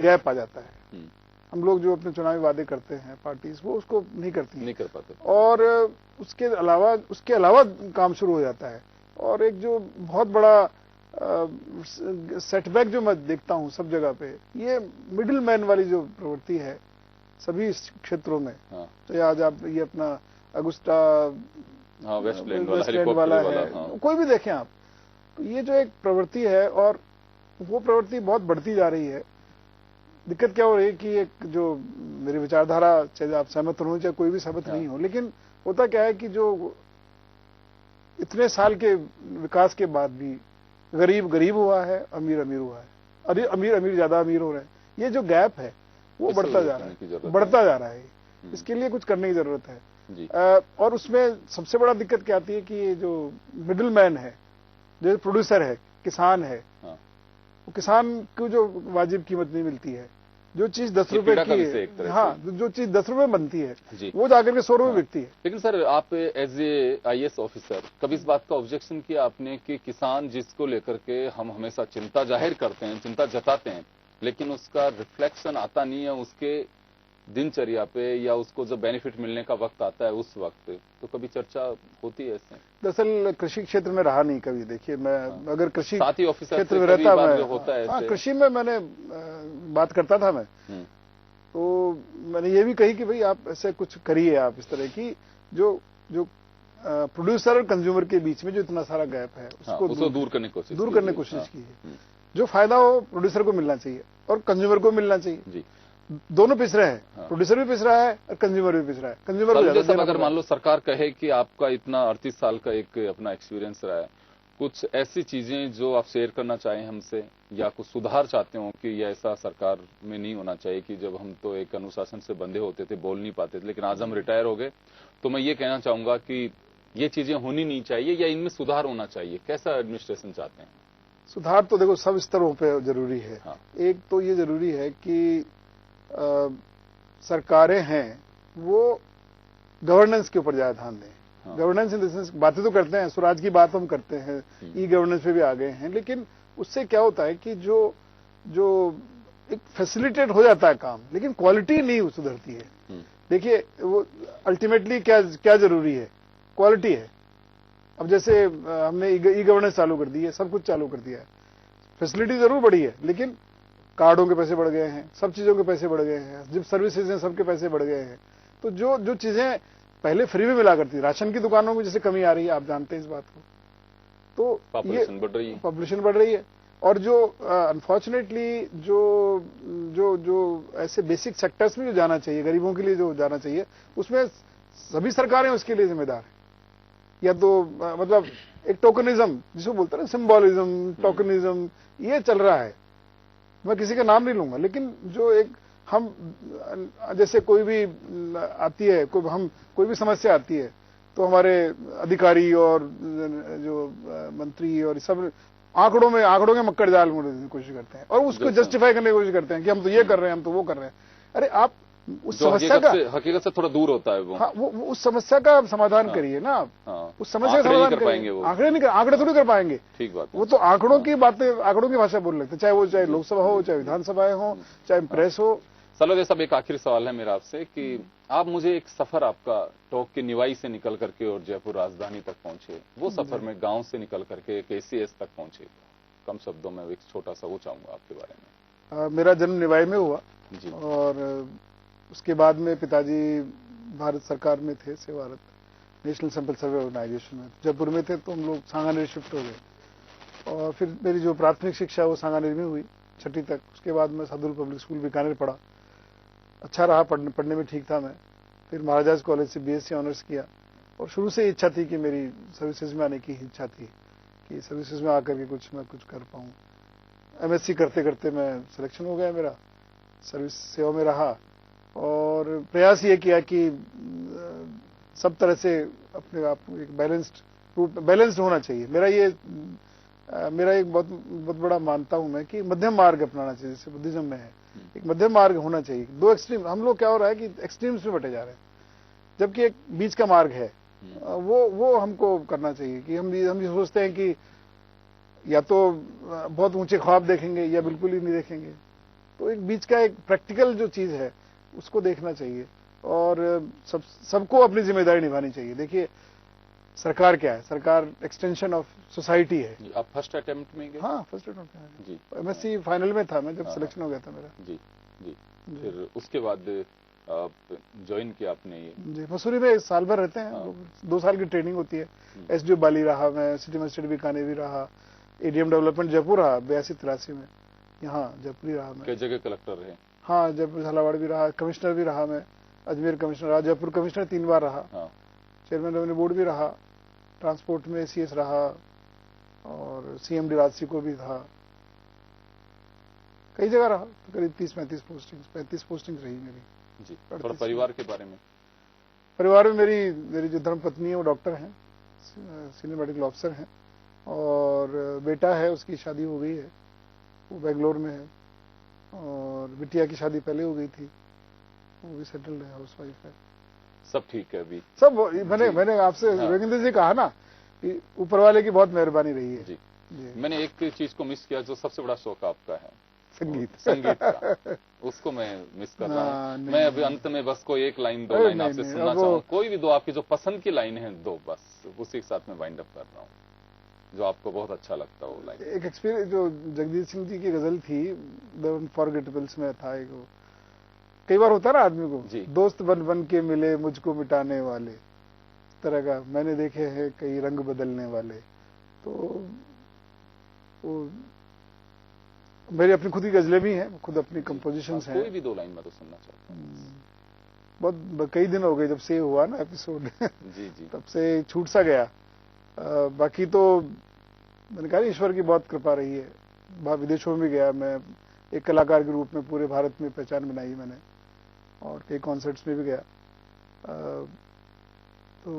Gap आ जाता है। हम लोग जो अपने चुनावी वादे करते हैं पार्टीज, वो उसको नहीं करती हैं, नहीं कर पाते, और उसके अलावा काम शुरू हो जाता है। और एक जो बहुत बड़ा सेटबैक जो मैं देखता हूं सब जगह पे, ये मिडिल मैन वाली जो प्रवृत्ति है सभी क्षेत्रों में। हाँ। तो आज आप ये अपना अगुस्टा, हाँ, वेस्टलैंड वाला है, हाँ। कोई भी देखें आप, तो ये जो एक प्रवृत्ति है, और वो प्रवृत्ति बहुत बढ़ती जा रही है। दिक्कत क्या हो रही है कि एक जो मेरी विचारधारा, चाहे आप सहमत हो चाहे कोई भी सहमत नहीं हो, लेकिन होता क्या है कि जो इतने साल के विकास के बाद भी गरीब गरीब हुआ है, अमीर अमीर हुआ है, अरे अमीर ज्यादा अमीर हो रहे हैं। ये जो गैप है वो बढ़ता जा रहा है। इसके लिए कुछ करने की जरूरत है जी। और उसमें सबसे बड़ा दिक्कत क्या आती है कि ये जो मिडिल मैन है, जो प्रोड्यूसर है, किसान है, वो किसान को जो वाजिब कीमत नहीं मिलती है। जो चीज 10 रुपए की, हाँ, जो चीज 10 रुपए बनती है वो जाकर के 100 रुपए बिकती है। लेकिन सर, आप एज ए IAS ऑफिसर कभी इस बात का ऑब्जेक्शन किया आपने कि किसान जिसको लेकर के हम हमेशा चिंता जाहिर करते हैं, चिंता जताते हैं, लेकिन उसका रिफ्लेक्शन आता नहीं है उसके दिनचर्या पे, या उसको जब बेनिफिट मिलने का वक्त आता है उस वक्त, तो कभी चर्चा होती है इसमें? दरअसल कृषि क्षेत्र में रहा नहीं कभी। देखिए, मैं अगर कृषि क्षेत्र में रहता मैं, कृषि में मैंने बात करता था मैं, तो मैंने ये भी कही कि भाई आप ऐसे कुछ करिए, आप इस तरह की जो प्रोड्यूसर और कंज्यूमर के बीच में जो इतना सारा गैप है उसको दूर करने की कोशिश की है। जो फायदा हो प्रोड्यूसर को मिलना चाहिए और कंज्यूमर को मिलना चाहिए जी। दोनों पिस रहे हैं, प्रोड्यूसर भी पिस रहा है और कंज्यूमर भी पिस रहा है। कंज्यूमर अगर मान लो सरकार कहे कि आपका इतना 38 साल का एक अपना एक्सपीरियंस रहा है, कुछ ऐसी चीजें जो आप शेयर करना चाहें हमसे, या कुछ सुधार चाहते हो कि ये ऐसा सरकार में नहीं होना चाहिए कि जब हम तो एक अनुशासन से बंधे होते थे, बोल नहीं पाते थे, लेकिन आज हम रिटायर हो गए, तो मैं ये कहना चाहूंगा कि ये चीजें होनी नहीं चाहिए या इनमें सुधार होना चाहिए। कैसा एडमिनिस्ट्रेशन चाहते हैं? सुधार तो देखो सब स्तरों पे जरूरी है। हाँ। एक तो ये जरूरी है कि सरकारें हैं वो गवर्नेंस के ऊपर ज्यादा ध्यान दें। हाँ। गवर्नेंस इन द सेंस, बातें तो करते हैं, स्वराज की बात हम करते हैं, ई गवर्नेंस पे भी आ गए हैं, लेकिन उससे क्या होता है कि जो एक फैसिलिटेट हो जाता है काम, लेकिन क्वालिटी नहीं सुधरती है। देखिए, वो अल्टीमेटली क्या जरूरी है, क्वालिटी है। अब जैसे हमने ई गवर्नेंस चालू कर दी है, सब कुछ चालू कर दिया है, फैसिलिटी जरूर बढ़ी है, लेकिन कार्डों के पैसे बढ़ गए हैं, सब चीजों के पैसे बढ़ गए हैं, जिप सर्विसेज हैं सबके पैसे बढ़ गए हैं। तो जो चीजें पहले फ्री में मिला करती, राशन की दुकानों में जैसे कमी आ रही है, आप जानते हैं इस बात को, तो पॉपुलेशन बढ़ रही है। और जो अनफॉर्चुनेटली जो ऐसे बेसिक सेक्टर्स में जो जाना चाहिए, गरीबों के लिए जो जाना चाहिए, उसमें सभी सरकारें उसके लिए जिम्मेदार हैं। या तो मतलब एक टोकनिज्म जिसको बोलते हैं ना, सिंबॉलिज्म, टोकनिज्म, ये चल रहा है। मैं किसी का नाम नहीं लूंगा, लेकिन जो एक हम जैसे कोई भी आती है, कोई भी समस्या आती है, तो हमारे अधिकारी और जो मंत्री और सब आंकड़ों के मक्कड़ जाल में कोशिश करते हैं और उसको जस्टिफाई करने की कोशिश करते हैं कि हम तो ये कर रहे हैं, हम तो वो कर रहे हैं। अरे आप उस समस्या का हकीकत से थोड़ा दूर होता है वो। हाँ, वो उस समस्या का समाधान करिए ना आप। हाँ, उस समस्या का समाधान कर पाएंगे वो, आंकड़े थोड़ी कर पाएंगे। ठीक बात। वो तो आंकड़ों की बातें, आंकड़ों की भाषा बोल लेते हैं, चाहे लोकसभा हो, चाहे विधानसभाएं हो, चाहे प्रेस हो। सलोज साहब, एक आखिरी सवाल है मेरा आपसे कि आप मुझे एक सफर आपका टोंक के निवाई से निकल करके और जयपुर राजधानी तक पहुंचे, वो सफर में गांव से निकल करके एक ACS तक पहुंचे, कम शब्दों में एक छोटा सा वो चाहूंगा आपके बारे में। मेरा जन्म निवाई में हुआ जी। और उसके बाद में पिताजी भारत सरकार में थे, सेवारत नेशनल सैंपल सर्वे ऑर्गेनाइजेशन में। जयपुर में थे तो हम लोग सांगानेर शिफ्ट हो गए, और फिर मेरी जो प्राथमिक शिक्षा वो सांगानेर में हुई 6वीं तक। उसके बाद मैं साधुल पब्लिक स्कूल बीकानेर पढ़ा, अच्छा रहा, पढ़ने में ठीक था मैं। फिर महाराजाज कॉलेज से BSc ऑनर्स किया, और शुरू से इच्छा थी कि मेरी सर्विसेज में आने की इच्छा थी कि सर्विसेज में आकर के मैं कुछ कर पाऊँ। MSc करते करते मैं सिलेक्शन हो गया मेरा, सर्विस सेवा में रहा, और प्रयास ये किया कि सब तरह से अपने आप एक बैलेंस्ड होना चाहिए। मेरा एक बहुत बड़ा मानता हूं मैं कि मध्यम मार्ग अपनाना चाहिए, जैसे बुद्धिज्म में है, एक मध्यम मार्ग होना चाहिए। दो एक्सट्रीम, हम लोग क्या हो रहा है कि एक्सट्रीम्स में बटे जा रहे हैं, जबकि एक बीच का मार्ग है, वो हमको करना चाहिए। कि हम ये सोचते हैं कि या तो बहुत ऊंचे ख्वाब देखेंगे या बिल्कुल ही नहीं देखेंगे, तो एक बीच का एक प्रैक्टिकल जो चीज है उसको देखना चाहिए और सबको अपनी जिम्मेदारी निभानी चाहिए। देखिए सरकार क्या है, सरकार एक्सटेंशन ऑफ सोसाइटी है। आप फर्स्ट अटेम्प्ट में गए? हाँ फर्स्ट अटेम्प्ट में जी। एमएससी फाइनल में था मैं जब हाँ, सिलेक्शन हो गया था मेरा। जी जी। फिर उसके बाद आप ज्वाइन किया आपने ये? जी मसूरी में 1 साल भर रहते हैं। हाँ। 2 साल की ट्रेनिंग होती है। एसडीओ बाली रहा मैं, सिटी मजिस्ट्रेट बीकानेर भी रहा, एडीएम डेवलपमेंट जयपुर रहा 82-83 में, यहाँ जयपुर ही रहा मैं। कई जगह कलेक्टर रहे? हाँ जयपुर झालावाड़ भी रहा, कमिश्नर भी रहा मैं, अजमेर कमिश्नर रहा, जयपुर कमिश्नर 3 बार रहा। हाँ। चेयरमैन रेवेन्यू बोर्ड भी रहा, ट्रांसपोर्ट में सीएस रहा और सीएमडी राजसी को भी था, कई जगह रहा। तो करीब 30-35 पोस्टिंग्स रही मेरी। जी। थोड़ा परिवार के बारे में? परिवार में मेरी जो धर्मपत्नी है वो डॉक्टर हैं, सीनियर मेडिकल ऑफिसर हैं और बेटा है उसकी शादी हो गई है, वो बेंगलोर में है और बिटिया की शादी पहले हो गई थी, वो भी सेटल्ड है, हाउस वाइफ है। सब ठीक है अभी? सब मैंने आपसे रविंद्र जी कहा ना कि ऊपर वाले की बहुत मेहरबानी रही है। जी। मैंने एक चीज को मिस किया जो सबसे बड़ा शौक आपका है, संगीत का। उसको मैं मिस कर रहा हूँ। मैं अभी अंत में बस कोई एक लाइन 2 लाइन आपसे सुनना चाहूँ, कोई भी 2 आपकी जो पसंद की लाइन है 2 बस उसी के साथ में वाइंड अप कर रहा हूँ, जो आपको बहुत अच्छा लगता है वो लाइन। एक एक्सपीरियंस जो जगदीश सिंह जी की गजल थी द अनफॉरगेटेबल्स में था एक, कई बार होता है ना आदमी को, दोस्त बन बन के मिले मुझको मिटाने वाले, इस तरह का मैंने देखे हैं कई रंग बदलने वाले। तो वो मेरी अपनी खुद की गजलें भी हैं, खुद अपनी कंपोजिशंस हैं। कोई भी 2 लाइन मैं तो सुनना चाहता हूँ। बहुत कई दिन हो गए जब से हुआ ना एपिसोड जी जी। तब से छूट सा गया। बाकी तो मैंने कहा ईश्वर की बहुत कृपा रही है, बाहर विदेशों में भी गया मैं, एक कलाकार के रूप में पूरे भारत में पहचान बनाई मैंने और कई कॉन्सर्ट्स में भी गया। तो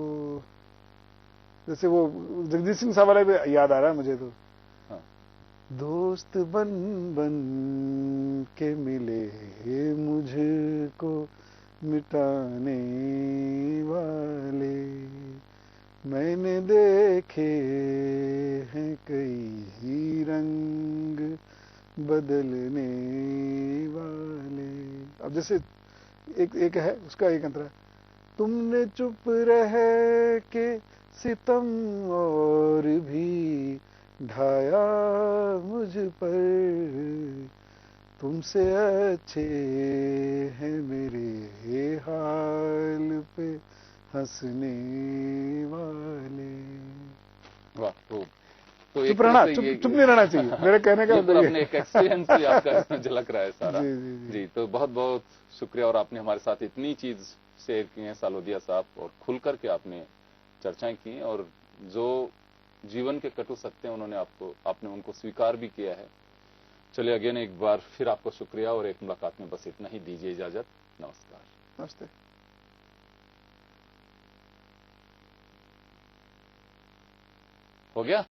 जैसे वो जगदीश सिंह साहब वाला भी याद आ रहा है मुझे तो। हाँ। दोस्त बन बन के मिले मुझको मिटाने वाले, मैंने देखे हैं कई रंग बदलने वाले। अब जैसे एक है उसका एक अंतरा, तुमने चुप रह के सितम और भी ढाया मुझ पर, तुमसे अच्छे हैं मेरे हाल पे हंसने वाले। वाह। तो चुप रहना, चुप नहीं रहना चाहिए मेरे कहने का मतलब अपने एक एक्सपीरियंस भी आपका इसमें झलक रहा है सारा। जी। तो बहुत बहुत शुक्रिया और आपने हमारे साथ इतनी चीज शेयर की है सालोदिया साहब, और खुल करके आपने चर्चाएं की और जो जीवन के कटु सत्य उन्होंने आपने उनको स्वीकार भी किया है। चलिए अगेन एक बार फिर आपको शुक्रिया और एक मुलाकात में बस इतना ही, दीजिए इजाजत, नमस्कार। नमस्ते। हो गया।